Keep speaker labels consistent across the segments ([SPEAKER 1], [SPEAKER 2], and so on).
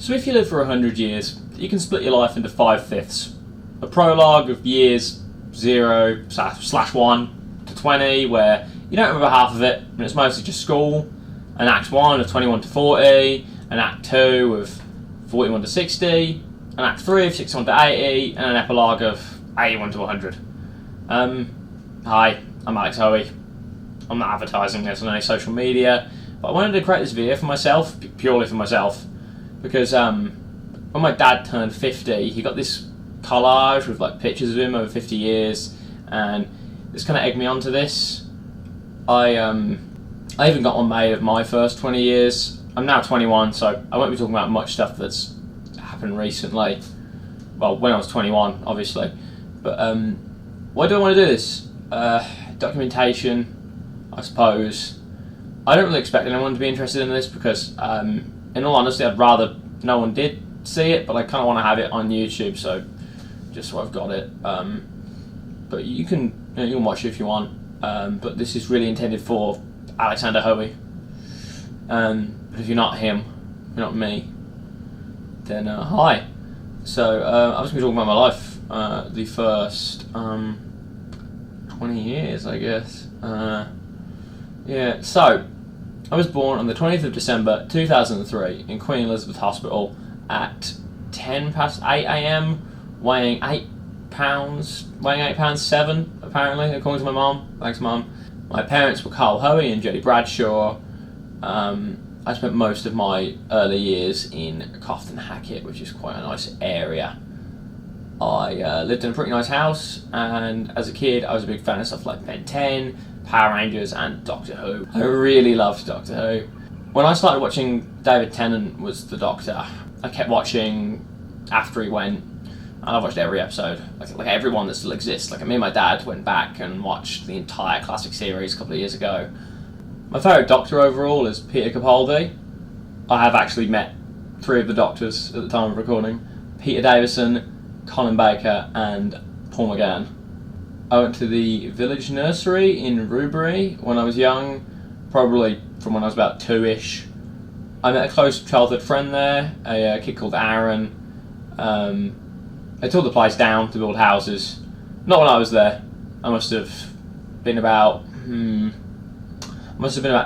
[SPEAKER 1] So if you live for 100 years, you can split your life into 5/5. A prologue of years 0/1 to 20, where you don't remember half of it, and it's mostly just school. An Act 1 of 21 to 40, an Act 2 of 41 to 60, an Act 3 of 61 to 80, and an epilogue of 81 to 100. Hi, I'm Alex Hoey. I'm not advertising this on any social media, but I wanted to create this video for myself, purely for myself, because when my dad turned 50, he got this collage with like pictures of him over 50 years, and this kind of egged me onto this. I even got one made of my first 20 years. I'm now 21, so I won't be talking about much stuff that's happened recently. Well, when I was 21, obviously. But why do I want to do this? Documentation, I suppose. I don't really expect anyone to be interested in this because, in all honesty, I'd rather no one did see it, but I kind of want to have it on YouTube, so just so I've got it. But you can watch it if you want. But this is really intended for Alexander Hoey. But if you're not him, you're not me, then hi. So I was going to be talking about my life, the first 20 years, I guess. Yeah, so I was born on the 20th of December 2003 in Queen Elizabeth Hospital at 10 past 8 a.m, weighing 8 pounds 7, apparently, according to my mum. Thanks, Mum. My parents were Carl Hoey and Jodie Bradshaw. I spent most of my early years in Cofton Hackett, which is quite a nice area. I lived in a pretty nice house, and as a kid I was a big fan of stuff like Ben 10, Power Rangers and Doctor Who. I really loved Doctor Who. When I started watching David Tennant was the Doctor, I kept watching after he went, and I've watched every episode, like everyone that still exists. Like me and my dad went back and watched the entire classic series a couple of years ago. My favourite Doctor overall is Peter Capaldi. I have actually met 3 of the Doctors at the time of recording. Peter Davison, Colin Baker and Paul McGann. I went to the village nursery in Rubery when I was young, probably from when I was about 2-ish. I met a close childhood friend there, a kid called Aaron. They tore the place down to build houses. Not when I was there. I must have been about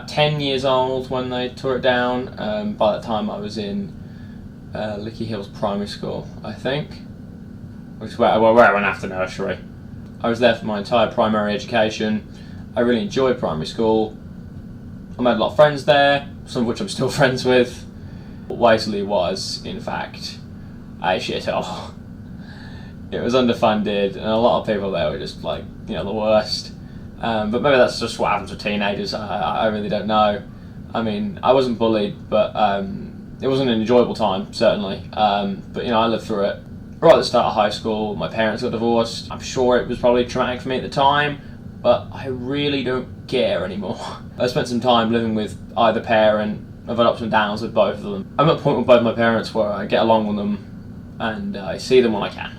[SPEAKER 1] 10 years old when they tore it down. By that time I was in Lickey Hills Primary School, I think, which is where I went after nursery. I was there for my entire primary education. I really enjoyed primary school. I made a lot of friends there, some of which I'm still friends with. Waverley was, in fact, a shithole. It was underfunded, and a lot of people there were just like, the worst. But maybe that's just what happens with teenagers. I really don't know. I mean, I wasn't bullied, but it wasn't an enjoyable time, certainly. But I lived through it. Right at the start of high school, my parents got divorced. I'm sure it was probably traumatic for me at the time, but I really don't care anymore. I spent some time living with either parent. I've had ups and downs with both of them. I'm at a point with both my parents where I get along with them, and I see them when I can.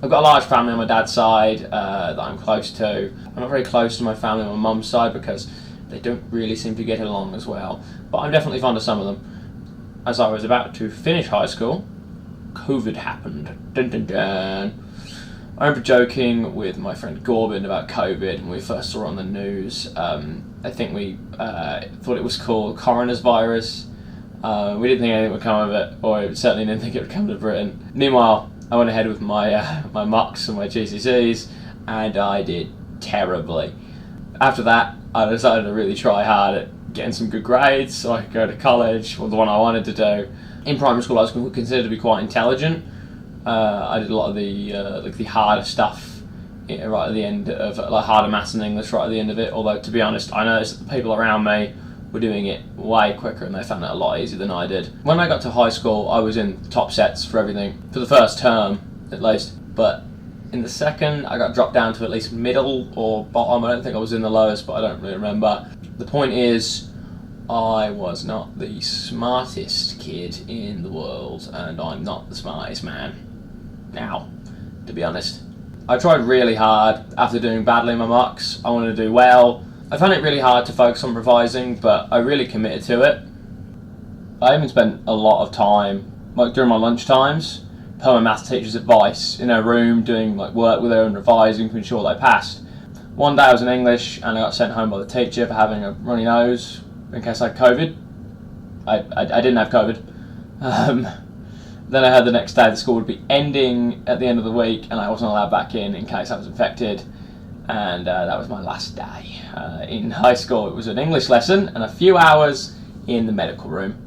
[SPEAKER 1] I've got a large family on my dad's side that I'm close to. I'm not very close to my family on my mum's side because they don't really seem to get along as well. But I'm definitely fond of some of them. As I was about to finish high school, COVID happened. Dun dun dun. I remember joking with my friend Corbin about COVID when we first saw it on the news. I think we thought it was called coronavirus virus. We didn't think anything would come of it, or certainly didn't think it would come to Britain. Meanwhile, I went ahead with my my mocks and my GCSEs, and I did terribly. After that, I decided to really try hard at getting some good grades so I could go to college, or the one I wanted to do. In primary school, I was considered to be quite intelligent. I did a lot of the harder stuff right at the end of harder maths and English right at the end of it. Although, to be honest, I noticed that the people around me were doing it way quicker and they found it a lot easier than I did. When I got to high school, I was in top sets for everything, for the first term at least, but in the second I got dropped down to at least middle or bottom. I don't think I was in the lowest, but I don't really remember. The point is, I was not the smartest kid in the world, and I'm not the smartest man now, to be honest. I tried really hard after doing badly in my mocks. I wanted to do well. I found it really hard to focus on revising, but I really committed to it. I even spent a lot of time like during my lunch times, per my maths teacher's advice, in her room doing like work with her and revising to ensure that I passed. One day I was in English and I got sent home by the teacher for having a runny nose in case I had COVID. I didn't have COVID. Then I heard the next day the school would be ending at the end of the week and I wasn't allowed back in case I was infected. And that was my last day in high school. It was an English lesson and a few hours in the medical room.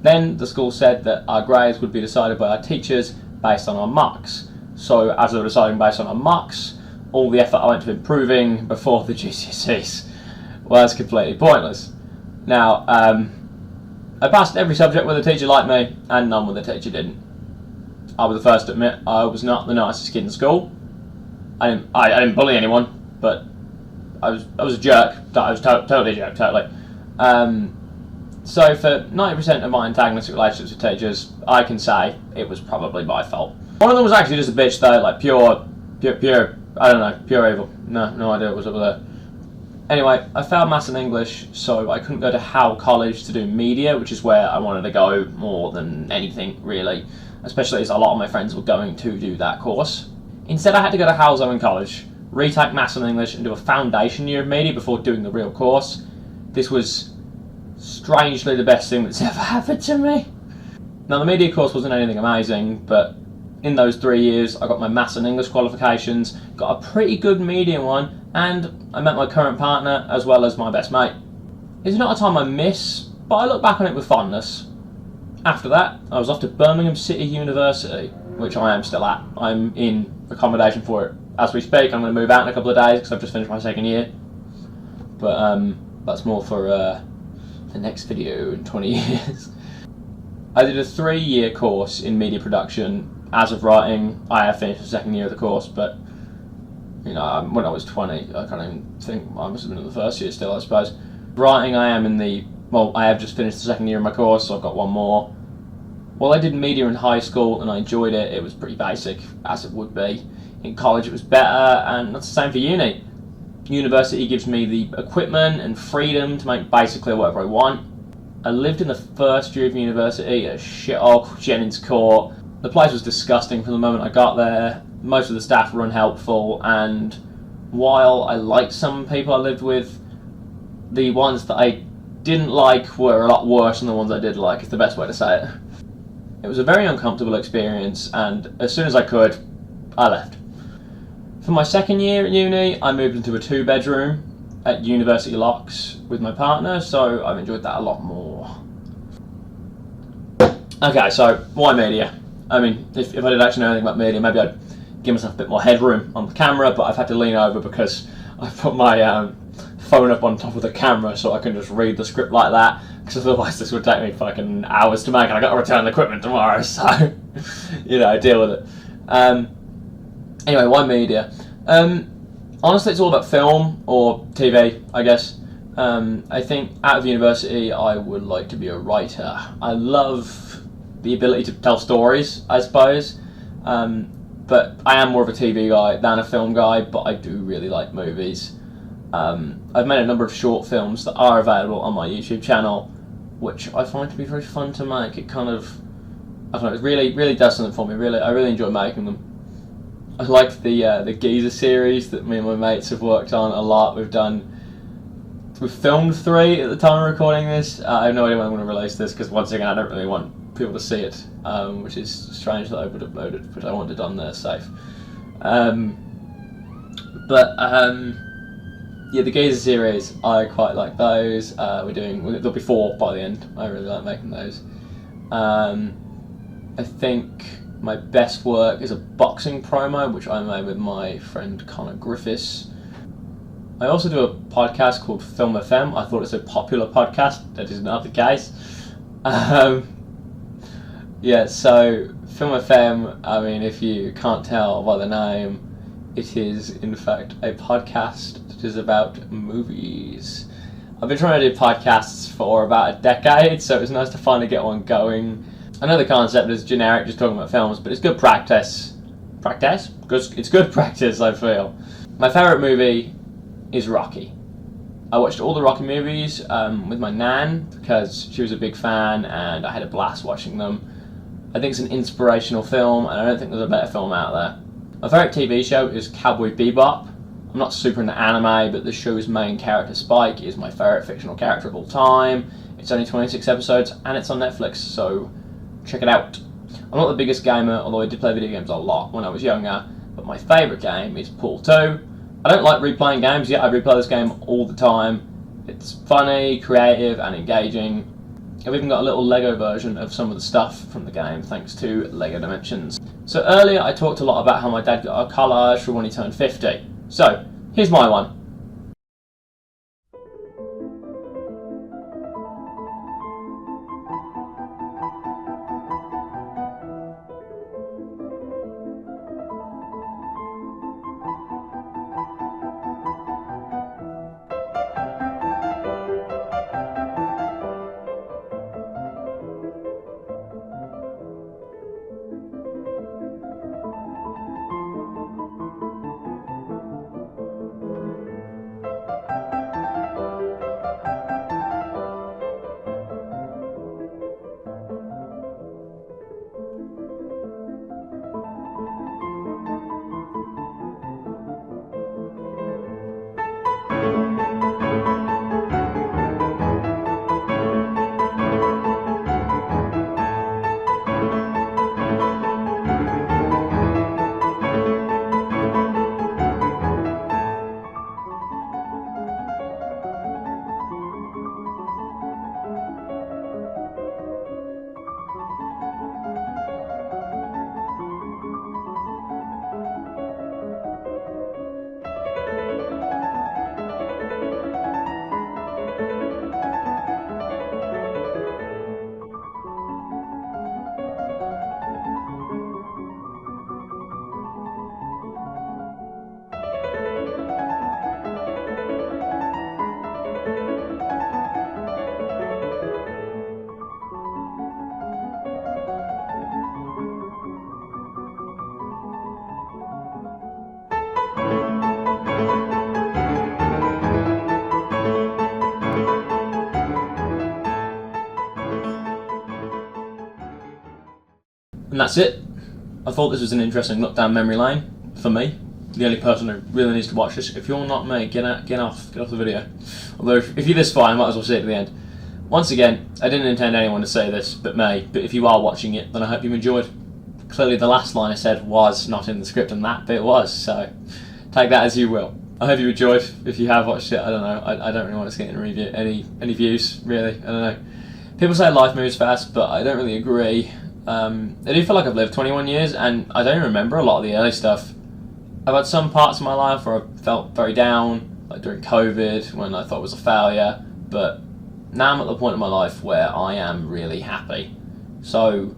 [SPEAKER 1] Then the school said that our grades would be decided by our teachers based on our marks. So as they were deciding based on our marks, all the effort I went to improving before the GCSEs was completely pointless. Now, I passed every subject where the teacher liked me and none where the teacher didn't. I was the first to admit I was not the nicest kid in school. I didn't bully anyone, but I was a jerk. I was totally a jerk, totally. So for 90% of my antagonistic relationships with teachers, I can say it was probably my fault. One of them was actually just a bitch though, like pure, I don't know, pure evil. No idea what was up with that. Anyway, I failed maths and English, so I couldn't go to Howe College to do media, which is where I wanted to go more than anything, really. Especially as a lot of my friends were going to do that course. Instead, I had to go to Howe's Own College, retake maths and English, and do a foundation year of media before doing the real course. This was strangely the best thing that's ever happened to me. Now, the media course wasn't anything amazing, but in those 3 years, I got my maths and English qualifications, got a pretty good media one, and I met my current partner as well as my best mate. It's not a time I miss, but I look back on it with fondness. After that, I was off to Birmingham City University, which I am still at. I'm in accommodation for it as we speak. I'm going to move out in a couple of days because I've just finished my second year. But that's more for the next video in 20 years. I did a 3-year course in media production. As of writing, I have finished the second year of the course, but you know, when I was 20, I can't even think, I must have been in the first year still, I suppose. Writing, I have just finished the second year of my course, so I've got one more. While I did media in high school and I enjoyed it, it was pretty basic, as it would be. In college it was better, and that's the same for uni. University gives me the equipment and freedom to make basically whatever I want. I lived in the first year of university at a shithole Jennings Court. The place was disgusting from the moment I got there. Most of the staff were unhelpful, and while I liked some people I lived with, the ones that I didn't like were a lot worse than the ones I did like, is the best way to say it. It was a very uncomfortable experience, and as soon as I could, I left. For my second year at uni, I moved into a 2-bedroom at University Locks with my partner, so I've enjoyed that a lot more. Okay, so why media? I mean, if I did actually know anything about media, maybe I'd give myself a bit more headroom on the camera, but I've had to lean over because I put my phone up on top of the camera so I can just read the script like that, because otherwise this would take me fucking hours to make, and I got to return the equipment tomorrow, so, you know, deal with it. Anyway, why media? Honestly, it's all about film or TV, I guess. I think out of university, I would like to be a writer. I love the ability to tell stories, I suppose. But I am more of a TV guy than a film guy, but I do really like movies. I've made a number of short films that are available on my YouTube channel, which I find to be very fun to make. It kind of, I don't know, it really does something for me. I really enjoy making them. I like the Geezer series that me and my mates have worked on a lot. We've filmed 3 at the time of recording this. I have no idea when I'm going to release this, because once again I don't really want people to see it, which is strange that I would upload it, but I want it on there safe. Yeah, the Geezer series, I quite like those. There'll be 4 by the end. I really like making those. I think my best work is a boxing promo, which I made with my friend Connor Griffiths. I also do a podcast called Film FM. I thought it's a popular podcast. That is not the case. Yeah, so Film FM, I mean, if you can't tell by the name, it is in fact a podcast that is about movies. I've been trying to do podcasts for about a decade, so it's nice to finally get one going. I know the concept is generic, just talking about films, but it's good practice. Practice? It's good practice, I feel. My favourite movie is Rocky. I watched all the Rocky movies with my nan because she was a big fan and I had a blast watching them. I think it's an inspirational film, and I don't think there's a better film out there. My favourite TV show is Cowboy Bebop. I'm not super into anime, but the show's main character, Spike, is my favourite fictional character of all time. It's only 26 episodes, and it's on Netflix, so check it out. I'm not the biggest gamer, although I did play video games a lot when I was younger, but my favourite game is Pool 2. I don't like replaying games, yet I replay this game all the time. It's funny, creative, and engaging. I've even got a little Lego version of some of the stuff from the game, thanks to Lego Dimensions. So earlier I talked a lot about how my dad got a collage for when he turned 50. So, here's my one. And that's it. I thought this was an interesting look down memory lane for me, the only person who really needs to watch this. If you're not me, get off the video. Although if you're this far, I might as well see it at the end. Once again, I didn't intend anyone to say this but me, but if you are watching it, then I hope you enjoyed. Clearly the last line I said was not in the script, and that bit was, so take that as you will. I hope you enjoyed. If you have watched it, I don't know, I don't really want to get any views, really, I don't know. People say life moves fast, but I don't really agree. I do feel like I've lived 21 years, and I don't remember a lot of the early stuff. I've had some parts of my life where I felt very down, like during COVID, when I thought it was a failure, but now I'm at the point in my life where I am really happy. So,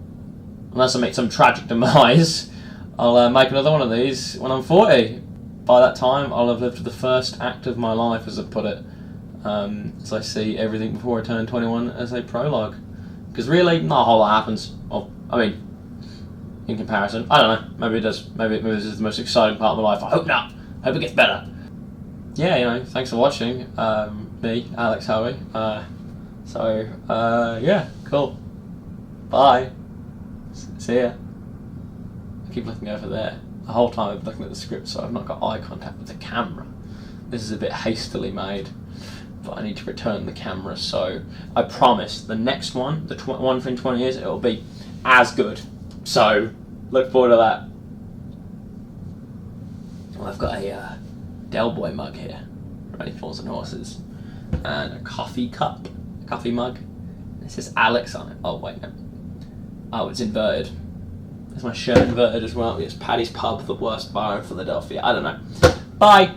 [SPEAKER 1] unless I meet some tragic demise, I'll make another one of these when I'm 40. By that time, I'll have lived the first act of my life, as I put it. So I see everything before I turn 21 as a prologue. Because really, not a whole lot happens. Well, I mean, in comparison, I don't know. Maybe it does. Maybe this is the most exciting part of my life. I hope not. I hope it gets better. Yeah, you know, thanks for watching. Me, Alex Hoey. Yeah, cool. Bye. See ya. I keep looking over there. The whole time I've been looking at the script, so I've not got eye contact with the camera. This is a bit hastily made, but I need to return the camera, so I promise the next one, the one from 20 years, it'll be as good. So, look forward to that. Well, I've got a Del Boy mug here, Ready Fools and Horses, and a coffee cup, a coffee mug. It says Alex on it. Oh, wait, no. Oh, it's inverted. Is my shirt inverted as well? It's Paddy's Pub, the worst bar in Philadelphia. I don't know. Bye!